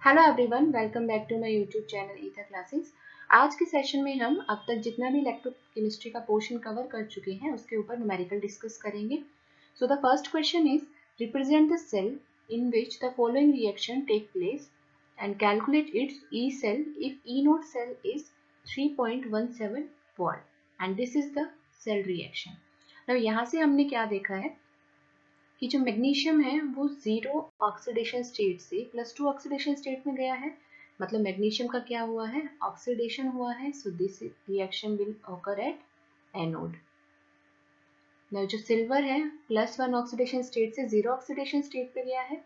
Hello everyone, welcome back to my YouTube channel ईथा classes. आज के सेशन में हम अब तक जितना भी इलेक्ट्रोकेमिस्ट्री का पोर्शन कवर कर चुके हैं उसके ऊपर न्यूमेरिकल डिस्कस करेंगे। So the first question is represent the cell in which the following reaction take place and calculate its E cell if E naught cell is 3.17 volt and this is the cell reaction. अब यहाँ से हमने क्या देखा है कि जो magnesium है वो 0 ऑक्सीडेशन स्टेट से +2 ऑक्सीडेशन स्टेट में गया है। मतलब मैग्नीशियम का क्या हुआ है, ऑक्सीडेशन हुआ है। So this reaction will occur at anode. Now जो सिल्वर है +1 ऑक्सीडेशन स्टेट से 0 ऑक्सीडेशन स्टेट पे गया है।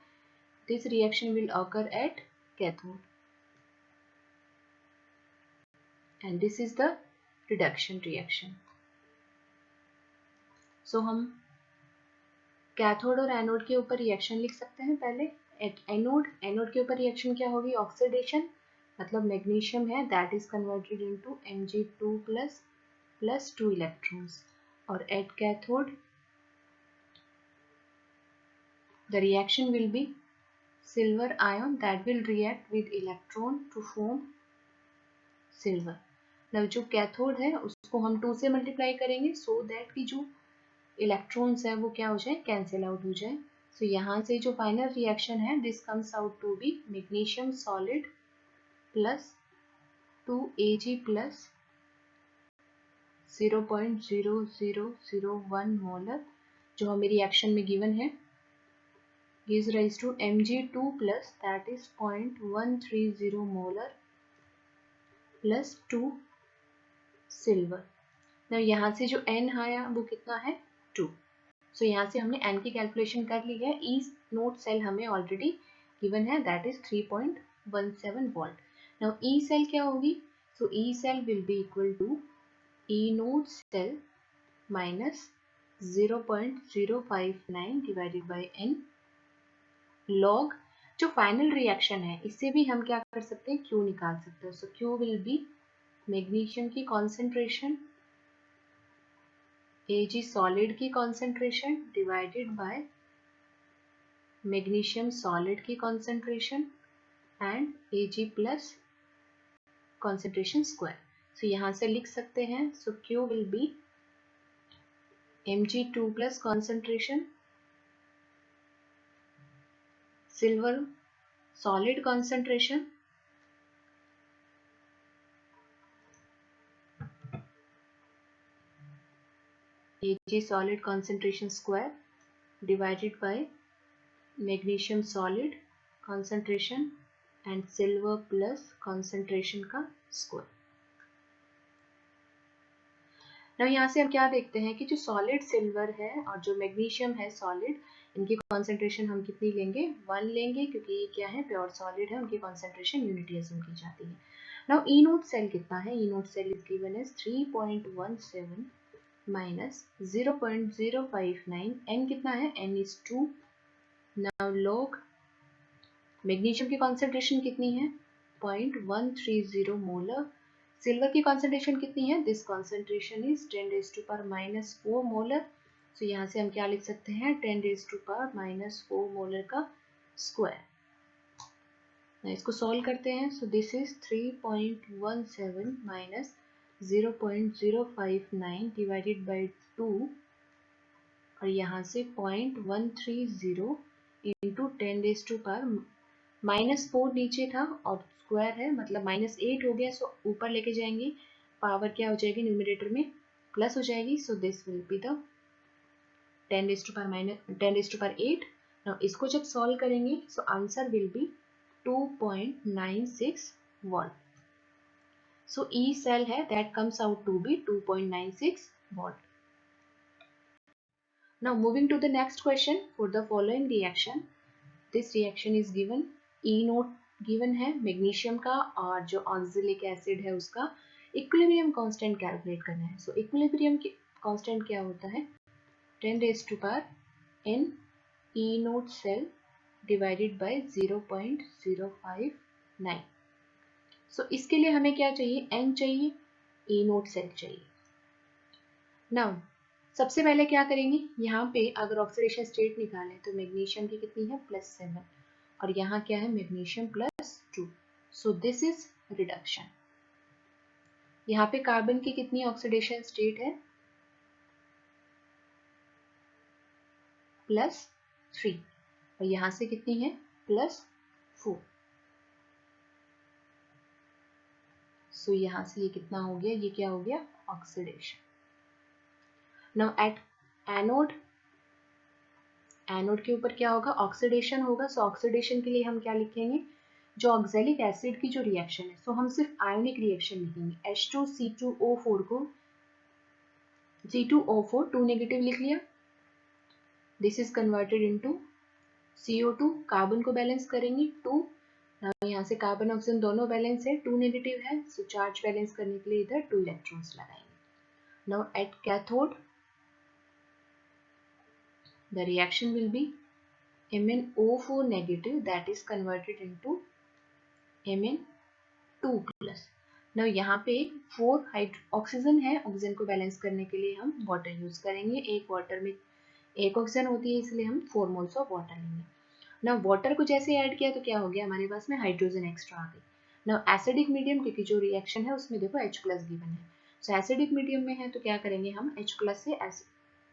This reaction will occur at cathode and this is the reduction reaction. So हम कैथोड और एनोड के ऊपर रिएक्शन लिख सकते हैं। पहले एट एनोड के ऊपर रिएक्शन क्या होगी, ऑक्सीडेशन। मतलब मैग्नीशियम है that is converted into Mg2 plus 2 electrons. और at cathode the reaction will be silver ion that will react with electron to form silver. now जो कैथोड है उसको हम 2 से मल्टीप्लाई करेंगे सो दैट कि जो इलेक्ट्रॉन्स है वो क्या हो जाए, कैंसिल आउट हो जाए। सो यहाँ से जो फाइनल रिएक्शन है this comes out to be magnesium solid plus 2Ag plus 0.0001 molar जो हमें रिएक्शन में गिवन है gives rise to Mg2 plus that is 0.130 molar plus 2 silver. now यहाँ से जो N आया वो कितना है 2। सो यहाँ से हमने n की कैलकुलेशन कर ली है। ई नोट सेल हमें ऑलरेडी गिवन है that is 3.17 volt. Now E cell क्या होगी, so E cell will be equal to E naught cell minus 0.059 divided by n log जो फाइनल रिएक्शन है इससे भी हम क्या कर सकते हैं, क्यू निकाल सकते हैं। So Q will be magnesium की कॉन्सेंट्रेशन Ag सॉलिड की concentration divided by magnesium solid की concentration and Ag plus concentration square. So यहाँ से लिख सकते हैं so Q will be Mg2 plus concentration silver solid concentration Ag solid concentration square divided by magnesium solid concentration and silver plus concentration का square। now यहाँ से हम क्या देखते हैं कि जो सॉलिड सिल्वर है और जो मैग्नीशियम है सॉलिड, इनकी कॉन्सेंट्रेशन हम कितनी लेंगे, 1 लेंगे क्योंकि ये क्या है प्योर सॉलिड है, उनकी कॉन्सेंट्रेशन यूनिटी अज्यूम की जाती है। नाउ ई नोट सेल कितना है, E naught cell is given as 3.17 minus 0.059, n कितना है, n is 2। Now log magnesium की कॉन्सेंट्रेशन कितनी है 0.130 मोलर, सिल्वर की कॉन्सेंट्रेशन कितनी है, this concentration is 10⁻⁻⁴ molar. So यहाँ से हम क्या लिख सकते हैं 10⁻⁻⁴ मोलर का स्क्वायर। इसको सॉल्व करते हैं। So this is 3.17 minus 0.059 divided by 2 और यहाँ से 0.130 इंटू 10⁻⁻⁴ नीचे था और स्क्वायर है मतलब -8 हो गया। सो ऊपर लेके जाएंगे, पावर क्या हो जाएगी न्यूमरेटर में प्लस हो जाएगी। सो this will be the 10⁻8। Now इसको जब सॉल्व करेंगे सो answer will B 2.96 volt. So E cell है that comes out to be 2.96 volt. Now moving to the next question for the following reaction. This reaction is given E note given है magnesium का और जो oxalic acid है उसका equilibrium constant calculate करना है। सो equilibrium constant क्या होता है 10⁻n E note cell divided by 0.059। सो इसके लिए हमें क्या चाहिए, n चाहिए, E नोट सेल चाहिए। नाउ सबसे पहले क्या करेंगे, यहाँ पे अगर ऑक्सीडेशन स्टेट निकालें तो मैग्नीशियम की कितनी है +7 और यहाँ क्या है magnesium +2 2. So this is reduction. यहाँ पे कार्बन की कितनी ऑक्सीडेशन स्टेट है? +3 और यहाँ से कितनी है? +4. सो यहाँ से ये कितना हो गया? ये क्या हो गया? Oxidation. Now at anode, anode के ऊपर क्या होगा? ऑक्सीडेशन होगा. सो ऑक्सीडेशन के लिए हम क्या लिखेंगे? जो ऑक्सैलिक एसिड की जो रिएक्शन है, सो हम सिर्फ आयोनिक रिएक्शन लिखेंगे. H2C2O4 को C2O4 2 नेगेटिव लिख लिया. This is converted into CO2. Carbon को बैलेंस करेंगे 2. यहाँ से कार्बन ऑक्सीजन दोनों बैलेंस है, 2 नेगेटिव है. सो चार्ज बैलेंस करने के लिए इधर 2 इलेक्ट्रॉन्स लगाएंगे. Now at cathode the reaction will be MnO4 negative that is converted into Mn2 plus. Now यहाँ पे 4 ऑक्सीजन है. ऑक्सीजन को बैलेंस करने के लिए हम वाटर यूज करेंगे. एक वाटर में एक ऑक्सीजन होती है, इसलिए हम 4 मोल्स ऑफ वाटर लेंगे. ना वाटर को जैसे ऐड किया तो क्या हो गया? हमारे पास में हाइड्रोजन एक्स्ट्रा आ गई. ना एसिडिक मीडियम, क्योंकि जो रिएक्शन है उसमें देखो H प्लस गिवन है. सो एसिडिक मीडियम में है तो क्या करेंगे हम? H प्लस से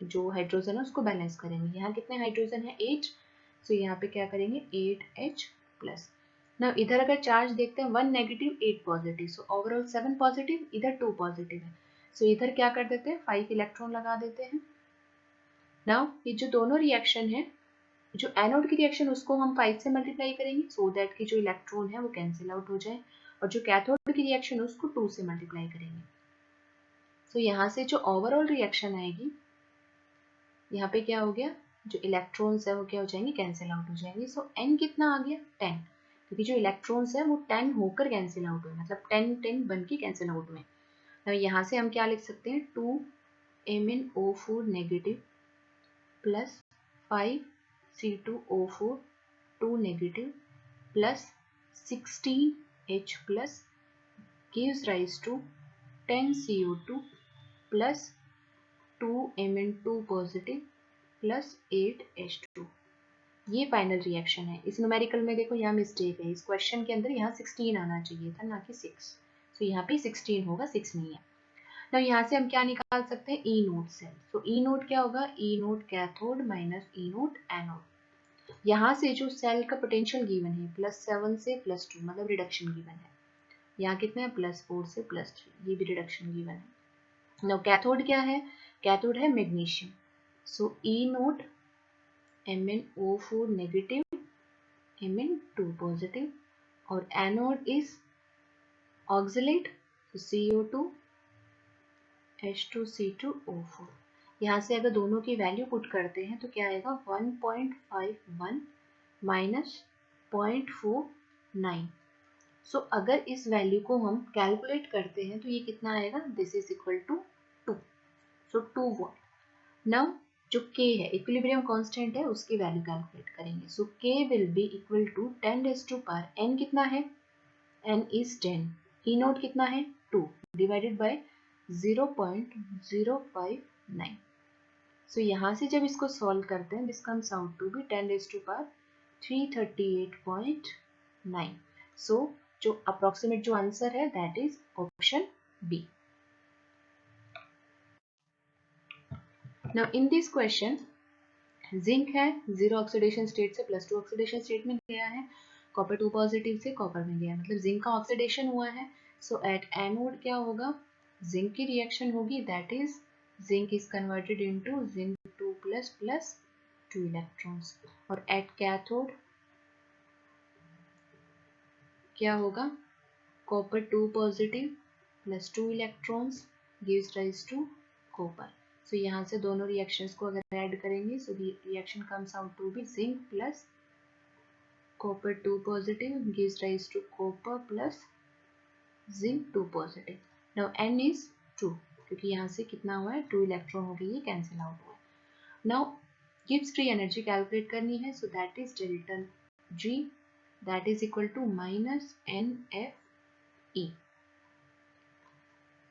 जो हाइड्रोजन है उसको बैलेंस करेंगे. यहाँ कितने हाइड्रोजन है? 8. सो यहाँ पे क्या करेंगे? 8H plus. ना इधर अगर चार्ज देखते हैं 1 negative 8 positive. So overall 7 positive, इधर 2 पॉजिटिव है. सो इधर क्या कर देते हैं? 5 इलेक्ट्रॉन लगा देते हैं. नाउ ये जो दोनों रिएक्शन है, जो एनोड की रिएक्शन उसको हम 5 से मल्टीप्लाई करेंगे सो दैट कि जो इलेक्ट्रॉन है वो कैंसिल आउट हो जाए, और जो कैथोड की रिएक्शन है उसको 2 से मल्टीप्लाई करेंगे. सो यहाँ से जो ओवरऑल रिएक्शन आएगी, यहाँ पे क्या हो गया? जो इलेक्ट्रॉन्स है वो क्या हो जाएंगे? कैंसिल आउट हो जाएंगे. सो n कितना आ गया? 10, क्योंकि जो इलेक्ट्रॉन्स है वो 10 होकर कैंसिल आउट हुए, मतलब 10 बन के कैंसिल आउट हुए. तो यहाँ से हम क्या लिख सकते हैं? 2 MnO4 negative plus 5 C2O4 2 negative plus 16H plus gives rise to 10 CO2 plus 2 Mn2 positive plus 8H2. ये फाइनल रिएक्शन है. इस न्यूमेरिकल में देखो यहाँ मिस्टेक है. इस क्वेश्चन के अंदर यहाँ 16 आना चाहिए था, ना कि 6. सो यहाँ पे 16 होगा, 6 नहीं है. तो यहाँ से हम क्या निकाल सकते हैं? ई नोट सेल. सो ई नोट क्या होगा? ई naught cathode minus E naught anode. यहाँ से जो सेल का पोटेंशियल गिवन है +7 से +2, मतलब रिडक्शन गिवन है. यहाँ कितना है? +4 से +3, ये भी रिडक्शन गिवन है. नाउ कैथोड क्या है? कैथोड है magnesium. So E naught MnO4 negative Mn2 positive, और anode is oxalate CO2 H2C2O4. यहाँ से अगर दोनों की वैल्यू पुट करते हैं तो क्या आएगा? 1.51 माइनस 0.49. सो अगर इस वैल्यू को हम कैलकुलेट करते हैं तो ये कितना आएगा? This is equal to 2. So 2 what. Now जो k है, इक्विलिब्रियम कांस्टेंट है, उसकी वैल्यू कैलकुलेट करेंगे. So k will be equal to 10⁻, n कितना है? n is 10. ई नोट कितना है? 2 डिवाइडेड बाय 0.059. सो यहाँ से जब इसको सॉल्व करते हैं, this comes out to be 10⁻338.9. So जो अप्रोक्सीमेट जो आंसर है that is option B. Now in this question zinc है 0 ऑक्सीडेशन स्टेट से +2 ऑक्सीडेशन स्टेट में गया है. कॉपर 2 पॉजिटिव से कॉपर में गया है, मतलब जिंक का ऑक्सीडेशन हुआ है. सो एट एनोड क्या होगा? जिंक की रिएक्शन होगी, that is zinc is converted into zinc 2 plus plus 2 electrons. और एट कैथोड क्या होगा? Copper 2 positive plus 2 electrons gives rise to copper. So यहाँ से दोनों रिएक्शंस को अगर ऐड करेंगे so reaction comes out to be zinc plus copper 2 positive gives rise to copper plus zinc 2 positive. Now n is 2, क्योंकि यहाँ से कितना हुआ है? 2 इलेक्ट्रॉन हो गई, ये कैंसिल आउट हुआ. Now Gibbs free energy calculate करनी है. So that is delta G, that is equal to minus NFE.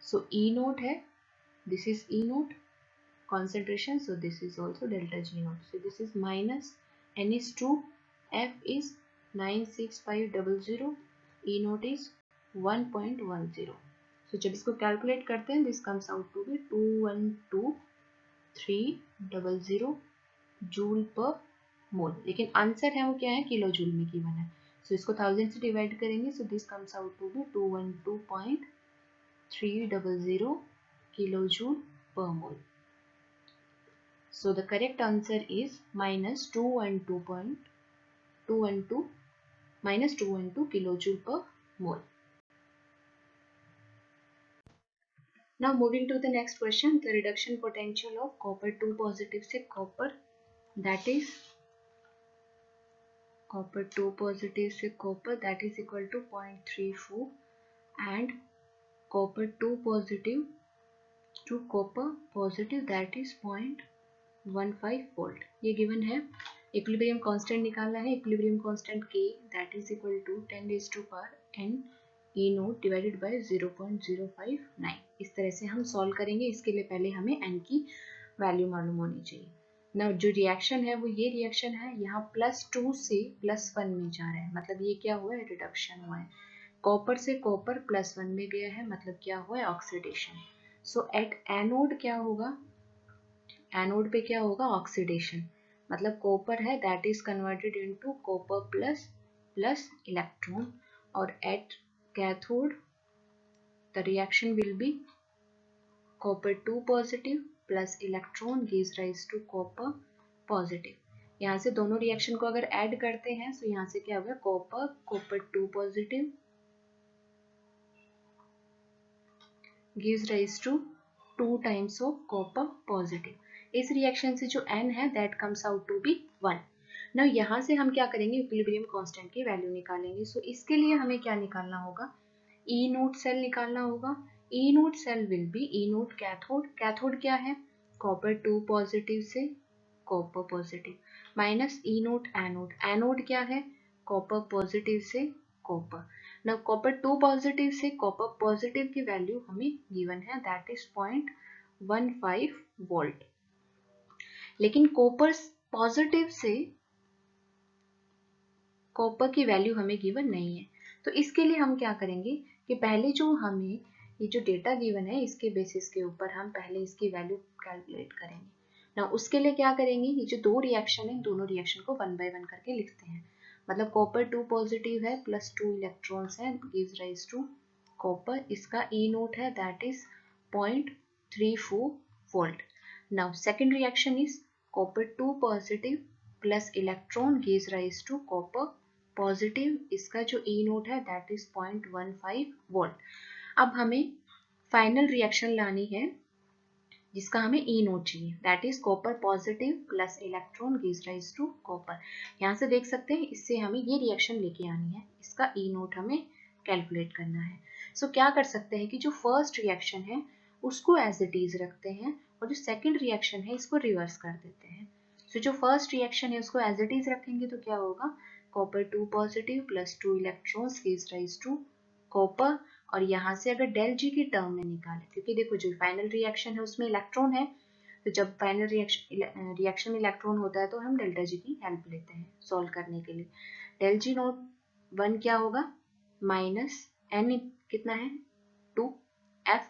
So E naught है, this is E naught concentration, so this is also delta G naught. So this is minus N is 2, F is 96500, E naught is 1.10. So जब इसको calculate करते हैं this comes out to be 212,300 joule per mole, लेकिन answer है वो क्या है, kilo joule में गिवन है। सो इसको 1000 से डिवाइड करेंगे, so this comes out to be 212.300 kilo joule per mole. So the correct answer is minus 212 kilojoule per mole. Now moving to the next question, the reduction potential of copper 2 positive से copper, that is copper 2 positive से copper, that is equal to 0.34, and copper 2 positive to copper positive, that is 0.15 volt. ये given है। Equilibrium constant निकालना है, equilibrium constant K that is equal to 10 raised to power n E note divided by 0.059। इस तरह से हम solve करेंगे। इसके लिए पहले हमें n की वैल्यू मालूम होनी चाहिए ना। जो रिएक्शन है वो ये रिएक्शन है, यहाँ +2 से +1 में जा रहा है, मतलब ये क्या हुआ है, रिडक्शन हुआ है। कॉपर से कॉपर +1 में गया है, मतलब क्या हुआ है, ऑक्सीडेशन। सो एट एनोड क्या होगा, एनोड पे क्या होगा, ऑक्सीडेशन, मतलब कॉपर है that is converted into copper plus electron, और at cathode the reaction will be copper 2 positive plus electron gives rise to copper positive. यहाँ से दोनों रिएक्शन को अगर ऐड करते हैं तो यहाँ से क्या होगा, copper 2 positive gives rise to 2 times of copper positive. इस रिएक्शन से जो n है that comes out to be 1। Now यहाँ से हम क्या करेंगे, इक्विलिब्रियम कांस्टेंट की वैल्यू निकालेंगे। सो इसके लिए हमें क्या निकालना होगा, E नोट सेल निकालना होगा। E naught cell will be E naught cathode, cathode क्या है, कॉपर 2 पॉजिटिव से copper positive, minus E naught anode, anode क्या है, कॉपर पॉजिटिव से कॉपर। नाउ कॉपर 2 पॉजिटिव से कॉपर पॉजिटिव की वैल्यू हमें गिवन है दैट इज 0.15 वोल्ट, लेकिन कॉपर पॉजिटिव से कॉपर की वैल्यू हमें गिवन नहीं है। तो इसके लिए हम क्या करेंगे कि पहले जो हमें ये जो डेटा गिवन है इसके बेसिस के ऊपर हम पहले इसकी वैल्यू कैलकुलेट करेंगे ना। उसके लिए क्या करेंगे, ये जो दो रिएक्शन है दोनों रिएक्शन को 1 बाय 1 करके लिखते हैं। मतलब कॉपर 2 पॉजिटिव है प्लस 2 इलेक्ट्रॉन्स है गिव्स राइज टू कॉपर, इसका E नोट है that is 0.34 volt. Now second reaction is copper 2 positive plus electron gives rise to copper positive, इसका जो E नोट है दैट इज 0.15 वोल्ट। अब हमें final reaction लानी है जिसका हमें E नोट चाहिए that is copper positive plus electron gives rise to copper. यहाँ से देख सकते हैं इससे हमें ये रिएक्शन लेके आनी है, इसका E नोट हमें कैलकुलेट करना है। सो क्या कर सकते हैं कि जो फर्स्ट रिएक्शन है उसको एज इट इज रखते हैं और जो सेकेंड रिएक्शन है इसको रिवर्स कर देते हैं। सो जो फर्स्ट रिएक्शन है उसको एज इट इज रखेंगे तो क्या होगा, copper 2 positive plus 2 electrons gives rise to copper, और यहाँ से अगर डेल जी की टर्म में निकाले, क्योंकि देखो जो फाइनल रिएक्शन है उसमें इलेक्ट्रॉन है, तो जब फाइनल रिएक्शन में इलेक्ट्रॉन होता है तो हम डेल्टा जी की हेल्प लेते हैं सॉल्व करने के लिए। डेल जी नोट 1 क्या होगा, माइनस एन कितना है 2 एफ,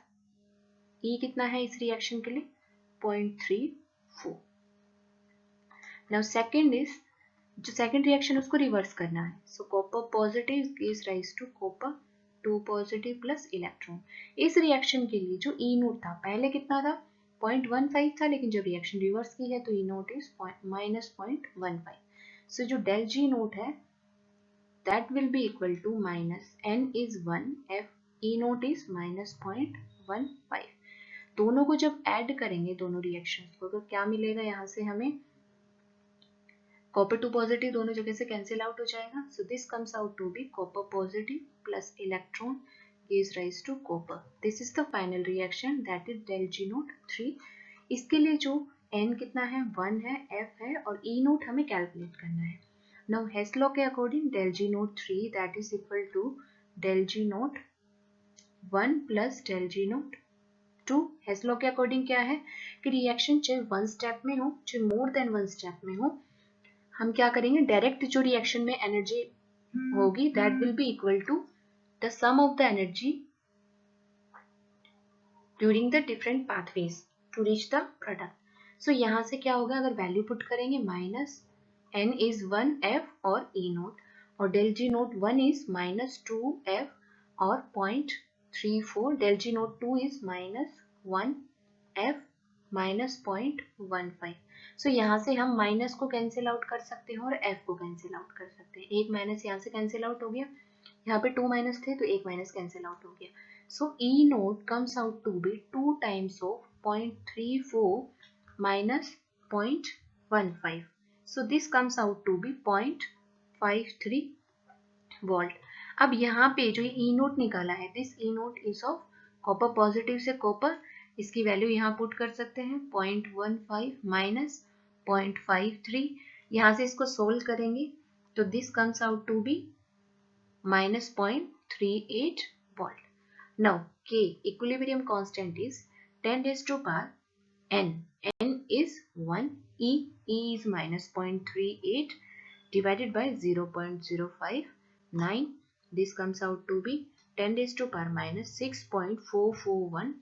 ई कितना है इस रिएक्शन के लिए 0.34। नाउ सेकेंड इज जो सेकेंड रिएक्शन उसको रिवर्स करना है। So copper positive gives rise to copper 2 positive plus electron. इस रिएक्शन के लिए जो E नोट था पहले कितना था 0.15 था, लेकिन जब रिएक्शन रिवर्स की है तो E नोट इज -0.15। सो जो डेल G नोट है that will be equal to minus n is 1 f E naught is -0.15। दोनों को जब ऐड करेंगे दोनों रिएक्शंस को तो क्या मिलेगा, यहाँ से हमें कॉपर 2 पॉजिटिव दोनों जगह से कैंसिल आउट हो जाएगा। So this comes out to be copper positive plus electron gives rise to copper. This is the final reaction that is del G naught 3। इसके लिए जो n कितना है 1 है, f है और E नोट हमें कैलकुलेट करना है। नाउ हेस लॉ के according del G naught 3 that is equal to del G naught 1 plus del G naught 2। Hess law के अकॉर्डिंग क्या है कि रिएक्शन चाहे 1 स्टेप में हो चाहे मोर देन 1 स्टेप में हो, हम क्या करेंगे डायरेक्ट जो रिएक्शन में एनर्जी होगी that will be equal to the sum of the energy during the different pathways to reach the product. So यहाँ से क्या होगा, अगर वैल्यू पुट करेंगे माइनस n इज 1f और E नोट, और del G naught 1 is minus 2f और 0.34, del G naught 2 is minus 1f minus 0.15. So यहाँ से हम माइनस को कैंसिल आउट कर सकते हैं और f को कैंसिल आउट कर सकते हैं. एक माइनस यहाँ से कैंसिल आउट हो गया, यहाँ पे 2 माइनस थे तो एक माइनस कैंसिल आउट हो गया. So E note comes out to be 2 times of 0.34 minus 0.15. So this comes out to be 0.53 volt. अब यहाँ पे जो E note निकाला है, this E note is of copper positive से कॉपर, इसकी वैल्यू यहाँ पुट कर सकते हैं 0.15 माइनस 0.53. यहाँ से इसको सोल्व करेंगे तो this comes out to be minus 0.38 volt. Now K equilibrium constant is 10 raised to power n. N is 1. E is minus 0.38 divided by 0.059. This comes out to be 10 raised to power minus 6.441.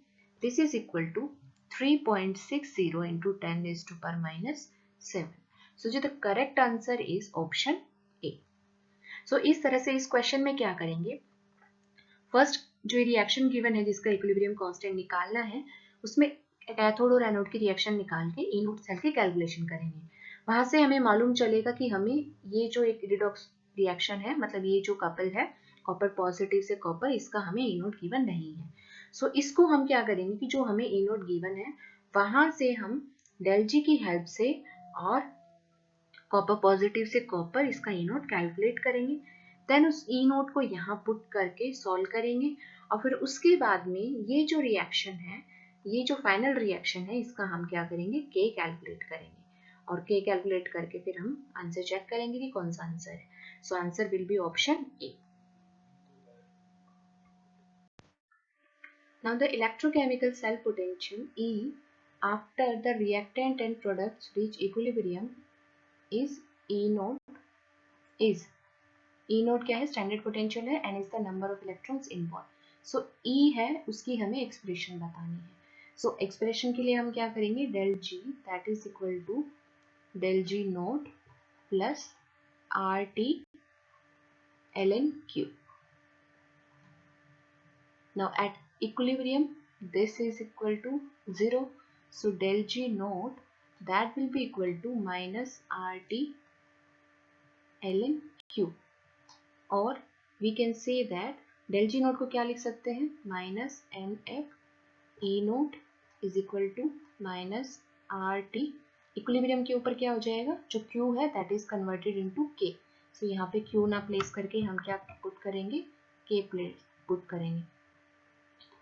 This is equal to 3.60 into 10 raised to power minus 7. So the correct answer is option A. So इस तरह से इस question में क्या करेंगे, first जो reaction given है जिसका इक्विलिब्रियम कांस्टेंट निकालना है, उसमें कैथोड और एनोड की रिएक्शन निकाल के ई नोट सेल की कैलकुलेशन करेंगे. वहां से हमें मालूम चलेगा कि हमें ये जो एक रिडॉक्स रिएक्शन है, मतलब ये जो कपल है कॉपर पॉजिटिव से कॉपर, इसका हमें ई नोट गिवन नहीं है. सो इसको हम क्या करेंगे कि जो हमें ई नोट गिवन है वहां से हम डेल जी की हेल्प से और कॉपर पॉजिटिव से कॉपर इसका ई नोट कैलकुलेट करेंगे. देन उस ई नोट को यहाँ पुट करके सॉल्व करेंगे और फिर उसके बाद में ये जो रिएक्शन है, ये जो फाइनल रिएक्शन है, इसका हम क्या करेंगे, के कैलकुलेट करेंगे और के कैलकुलेट करके फिर हम आंसर चेक करेंगे कि कौन सा आंसर है. So answer will be option A. Now the electrochemical cell potential E after the reactant and products reach equilibrium is E naught is E naught क्या है, स्टैंडर्ड पोटेंशियल है, n is the number of electrons involve. So E है, उसकी हमें expression बतानी है. सो expression के लिए हम क्या करेंगे, del G that is equal to del G naught plus R T L N Q. Now at equilibrium this is equal to 0. So del G naught that will be equal to minus R T L N Q. और we can say that del G naught को क्या लिख सकते हैं, minus N F E naught is equal to minus R T. Equilibrium के ऊपर क्या हो जाएगा, जो क्यू है दैट इज कन्वर्टेड इनटू के. सो यहाँ पे क्यू ना प्लेस करके हम क्या पुट करेंगे, के प्लेस पुट करेंगे,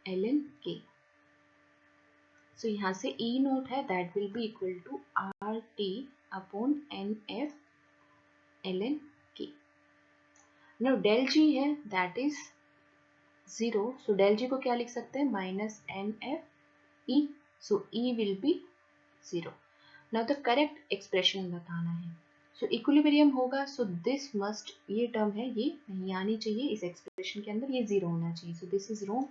एल एन के. सो यहाँ से ई नोट है that will be equal to R T upon N F L N K. Now del G है that is 0. So del G को क्या लिख सकते हैं, minus N F E. So E will be 0. Now the correct expression बताना है. So equilibrium होगा, so this must, ये टर्म है ये नहीं आनी चाहिए इस एक्सप्रेशन के अंदर, ये 0 होना चाहिए. So this is wrong.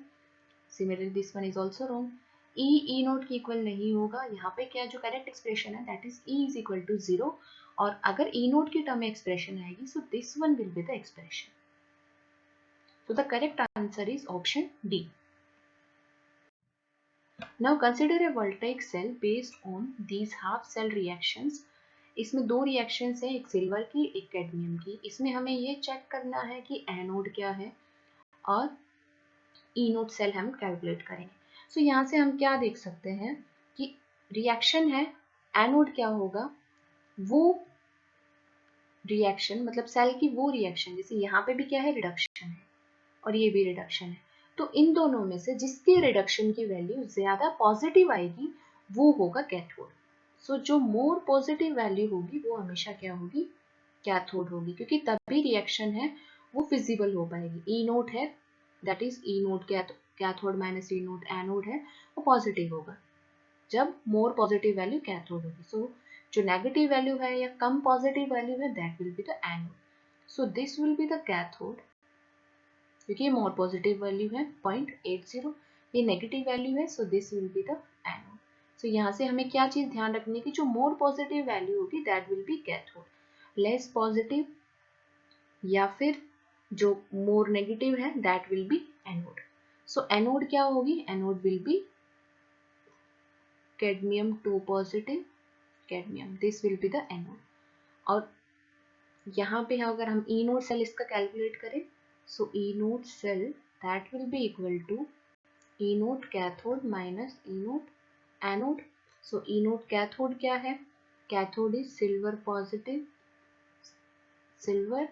Similarly this one is also wrong. E note की इक्वल नहीं होगा. यहाँ पे क्या जो करेक्ट एक्सप्रेशन है that is E is equal to 0. और अगर E नोट की टर्म में एक्सप्रेशन आएगी सो this one will be the expression. So the correct answer is option D. Now consider a voltaic cell based on these half cell reactions. इसमें दो reactions हैं, एक silver की एक कैडमियम की. इसमें हमें ये चेक करना है कि एनोड क्या है और ई नोट सेल हम कैलकुलेट करेंगे. सो यहाँ से हम क्या देख सकते हैं कि रिएक्शन है, एनोड क्या होगा, वो रिएक्शन मतलब सेल की वो रिएक्शन, जैसे यहाँ पे भी क्या है, रिडक्शन है और ये भी रिडक्शन है. तो इन दोनों में से जिसकी रिडक्शन की वैल्यू ज्यादा पॉजिटिव आएगी वो होगा कैथोड. सो जो मोर पॉजिटिव वैल्यू होगी वो हमेशा क्या होगी, कैथोड होगी, क्योंकि तभी रिएक्शन है वो फिजिबल हो पाएगी. ई नोट है that is E naught cathode minus E naught anode है, वो पॉजिटिव होगा जब मोर पॉजिटिव वैल्यू कैथोड होगी. सो जो नेगेटिव वैल्यू है या कम पॉजिटिव वैल्यू है that will be the anode. So this will be the cathode, क्योंकि ये मोर पॉजिटिव वैल्यू है 0.80, ये नेगेटिव वैल्यू है, so this will be the anode. So यहाँ से हमें क्या चीज़ ध्यान रखनी की जो मोर पॉजिटिव वैल्यू होगी that will be cathode, less positive या फिर जो मोर नेगेटिव है that will be anode. So anode क्या होगी, anode will be cadmium 2 positive cadmium, this will be the anode. और यहाँ पे अगर हम ई नोड सेल इसका कैलकुलेट करें, so E naught cell that will be equal to E naught cathode minus E naught anode. So E naught cathode क्या है, cathode is silver positive silver,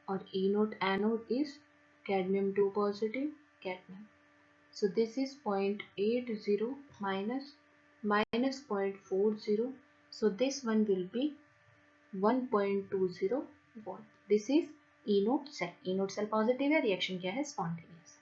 और E naught anode is cadmium 2 positive cadmium. So this is 0.80 minus 0.40. So this one will be 1.20 volt. This is E node cell. E node cell positive है, reaction क्या है, spontaneous.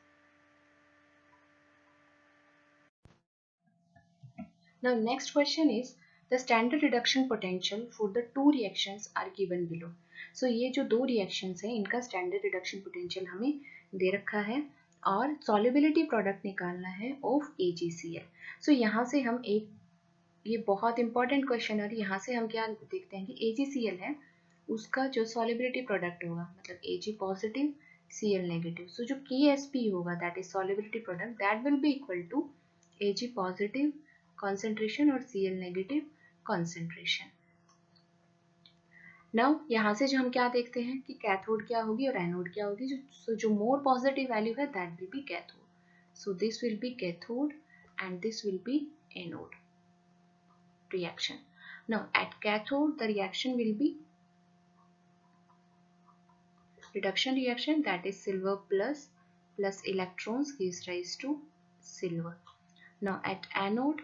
Now next question is the standard reduction potential for the two reactions are given below. So ये जो दो reactions हैं इनका standard reduction potential हमें दे रखा है और सॉल्युबिलिटी प्रोडक्ट निकालना है ऑफ AgCl। सो यहाँ से हम एक, ये बहुत इंपॉर्टेंट क्वेश्चन है, यहाँ से हम क्या देखते हैं कि AgCl है उसका जो सॉल्युबिलिटी प्रोडक्ट होगा मतलब Ag positive Cl negative, so जो KSP होगा that is solubility product that will be equal to Ag positive concentration और Cl नेगेटिव कॉन्सेंट्रेशन। नाउ यहाँ से जो हम क्या देखते हैं कि कैथोड क्या होगी और एनोड क्या होगी, जो मोर पॉजिटिव वैल्यू है that will be cathode, so this will be cathode and this will be anode reaction. Now at cathode the reaction will be reduction reaction, that is silver plus electrons gives rise to silver. Now at anode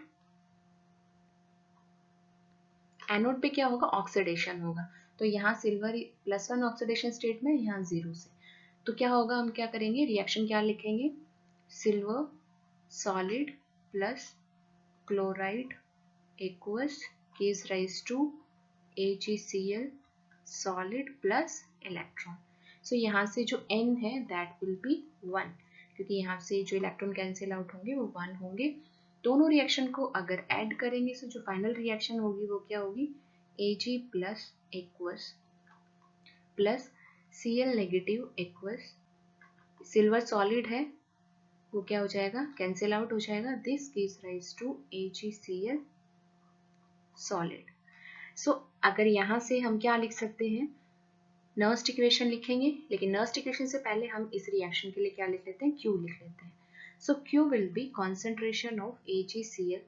पे क्या होगा, oxidation होगा, तो यहाँ silver +1 oxidation state में, यहाँ 0 से, तो क्या होगा, हम क्या करेंगे, रिएक्शन क्या लिखेंगे, silver solid plus chloride aqueous gives rise to AgCl solid plus electron. So यहाँ से जो N है that will be 1, क्योंकि यहाँ से जो इलेक्ट्रॉन कैंसिल आउट होंगे वो 1 होंगे। दोनों रिएक्शन को अगर ऐड करेंगे तो जो फाइनल रिएक्शन होगी वो क्या होगी, Ag plus aqueous plus Cl negative aqueous, silver solid है वो क्या हो जाएगा, कैंसिल आउट हो जाएगा, this gives rise to AgCl solid. So अगर यहाँ से हम क्या लिख सकते हैं, नर्स्ट इक्वेशन लिखेंगे, लेकिन नर्स्ट इक्वेशन से पहले हम इस रिएक्शन के लिए क्या लिख लेते हैं, Q लिख लेते हैं। So Q will B concentration of AgCl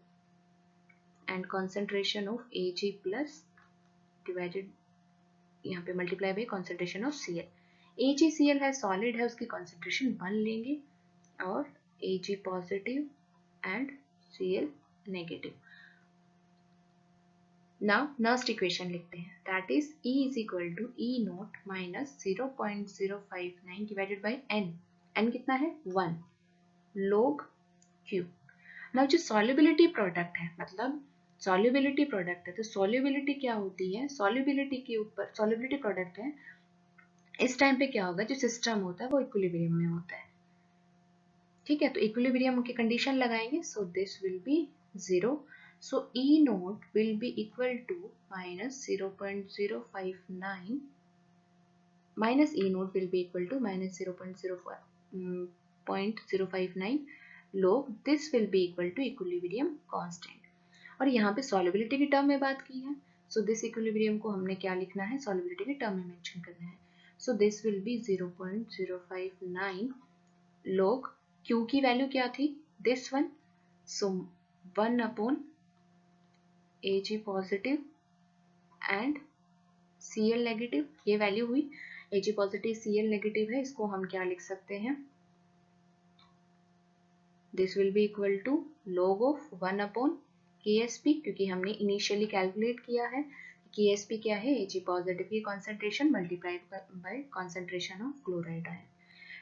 and concentration of Ag plus divided यहाँ पे multiply by concentration of Cl। AgCl है सॉलिड है, उसकी कॉन्सेंट्रेशन 1 लेंगे और Ag positive and Cl negative. Now next equation लिखते हैं, that is E is equal to E naught minus 0.059 divided by N। N कितना है, 1 log Q। Now जो solubility product है, मतलब solubility product है, तो solubility क्या होती है, solubility के ऊपर solubility product है, इस टाइम पे क्या होगा, जो सिस्टम होता है वो इक्विलिब्रियम में होता है, ठीक है, तो इक्विलिब्रियम की कंडीशन लगाएंगे, so this will be 0। So E naught will be equal to minus 0.059 minus E naught will be equal to minus 0.059 log, this will be equal to equilibrium constant। और यहाँ पे solubility की term में बात की है, so this equilibrium को हमने क्या लिखना है, solubility की टर्म में मेंशन करना है, so this will be 0.059 log Q की वैल्यू क्या थी, this one, so 1 upon Ag positive and Cl negative, ये वैल्यू हुई, Ag पॉजिटिव Cl नेगेटिव है, इसको हम क्या लिख सकते हैं, this will be equal to log of 1 upon Ksp, क्योंकि हमने इनिशियली कैलकुलेट किया है Ksp क्या है, Ag पॉजिटिव की concentration multiply by concentration of chloride ion.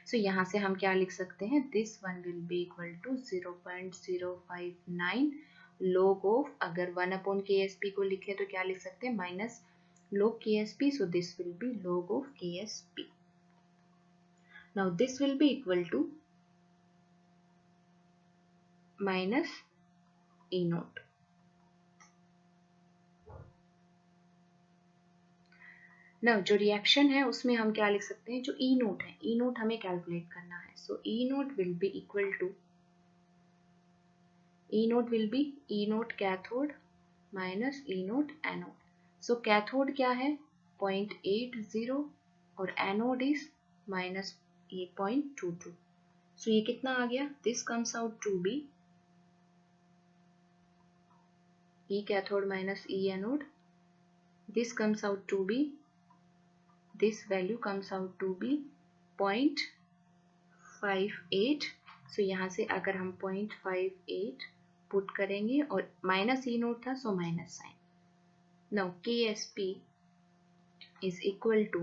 So यहाँ से हम क्या लिख सकते हैं, this one will be equal to 0.059 log of, अगर 1 अपॉन KSP को लिखे तो क्या लिख सकते हैं, minus log KSP, so this will be log of KSP। Now this will be equal to minus E naught. Now जो रिएक्शन है उसमें हम क्या लिख सकते हैं, जो ई नोट है, ई नोट हमें कैलकुलेट करना है. So E naught will be equal to, E naught will be E naught cathode minus E naught anode. So cathode क्या है 0.80 और एनोड इज माइनस 0.22. सो ये कितना आ गया, this comes out to be E cathode minus E anode. This comes out to be, this value comes out to be 0.58. So यहाँ से अगर हम 0.58 पुट करेंगे और माइनस ई नोट था so minus sign. Now KSP is equal to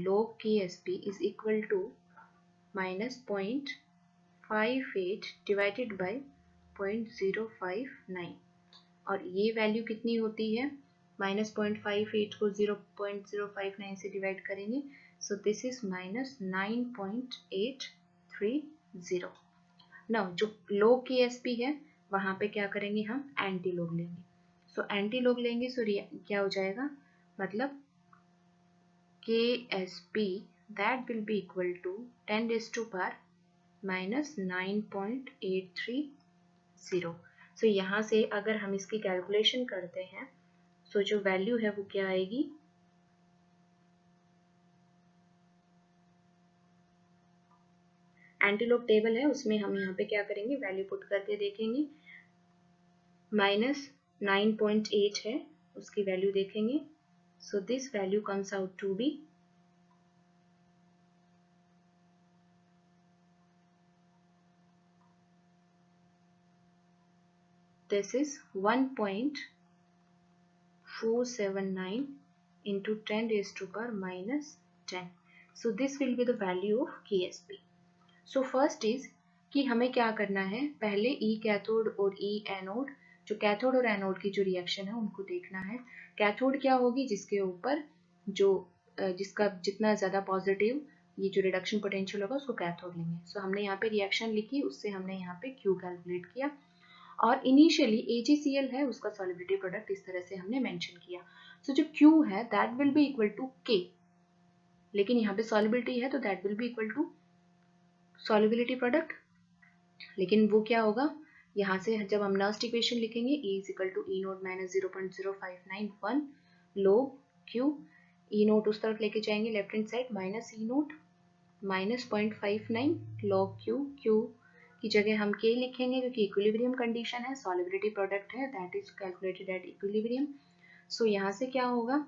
log KSP is equal to minus 0.58 divided by 0.059. और ये value कितनी होती है, माइनस 0.58 को 0.059 से डिवाइड करेंगे. So this is minus 9.830. Now जो लोग KSP है वहां पे क्या करेंगे, हम एंटी लोग लेंगे. सो एंटी लोग लेंगे सो क्या हो जाएगा, मतलब KSP that will be equal to 10 raised to power minus 9.830. सो यहाँ से अगर हम इसकी कैलकुलेशन करते हैं सो जो वैल्यू है वो क्या आएगी, एंटीलोग टेबल है उसमें हम यहाँ पे क्या करेंगे, वैल्यू पुट करके देखेंगे. माइनस 9.8 है उसकी वैल्यू देखेंगे. So this value comes out to be this is 1.479 into 10 raised to power minus 10. So this will be the value of KSP. So first is कि हमें क्या करना है, पहले ई कैथोड और ई एनोड, जो कैथोड और एनोड की जो रिएक्शन है उनको देखना है. कैथोड क्या होगी, जिसके ऊपर जो जिसका जितना ज़्यादा पॉजिटिव ये जो रिडक्शन पोटेंशियल होगा उसको कैथोड लेंगे. सो हमने यहाँ पे रिएक्शन लिखी, उससे हमने यहाँ पे Q कैलकुलेट किया और इनिशियली AgCl है उसका सॉल्युबिलिटी प्रोडक्ट इस तरह से हमने मेंशन किया. सो जो Q है that will be equal to K, लेकिन यहाँ पे सॉल्युबिलिटी है तो that will be equal to solubility product. लेकिन वो क्या होगा, यहाँ से जब हम नर्स्ट इक्वेशन लिखेंगे E is equal to E naught minus 0.0591 log Q. E naught उस तरफ लेके जाएंगे left hand side, minus E naught minus 0.59 log Q. Q की जगह हम K लिखेंगे क्योंकि इक्विलिब्रियम कंडीशन है, सॉल्युबिलिटी प्रोडक्ट है, that is calculated at equilibrium. So यहाँ से क्या होगा,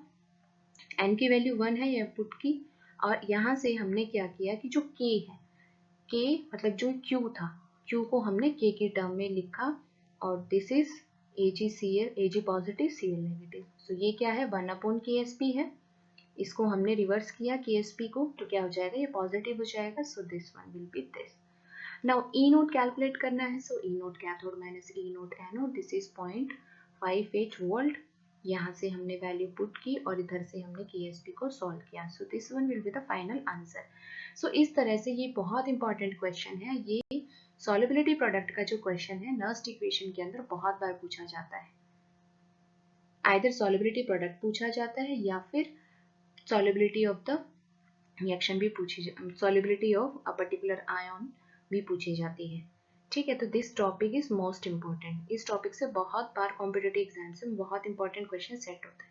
N की वैल्यू 1 है ये पुट की, और यहाँ से हमने क्या किया कि जो K है, K मतलब जो Q था, Q को हमने K के टर्म में लिखा और this is AgCl, Ag positive Cl negative. So ये क्या है 1/KSP है, इसको हमने रिवर्स किया KSP को तो क्या हो जाएगा, ये पॉजिटिव हो जाएगा. So this one will be this. Now E naught calculate करना है. So E naught cathode minus E naught anode, this is 0.58 volt. यहाँ से हमने वैल्यू पुट की और इधर से हमने KSP को सॉल्व किया. So this one will be the final answer. So इस तरह से ये बहुत इंपॉर्टेंट क्वेश्चन है. ये सॉल्युबिलिटी प्रोडक्ट का जो क्वेश्चन है नर्स्ट इक्वेशन के अंदर बहुत बार पूछा जाता है. आइदर सॉल्युबिलिटी प्रोडक्ट पूछा जाता है या फिर सॉल्युबिलिटी ऑफ द रिएक्शन भी पूछी, solubility of a particular ion भी पूछी जाती है. ठीक है, तो this topic is most important. इस टॉपिक से बहुत बार कॉम्पिटिटिव एग्जाम्स में बहुत इंपॉर्टेंट क्वेश्चन सेट होता है.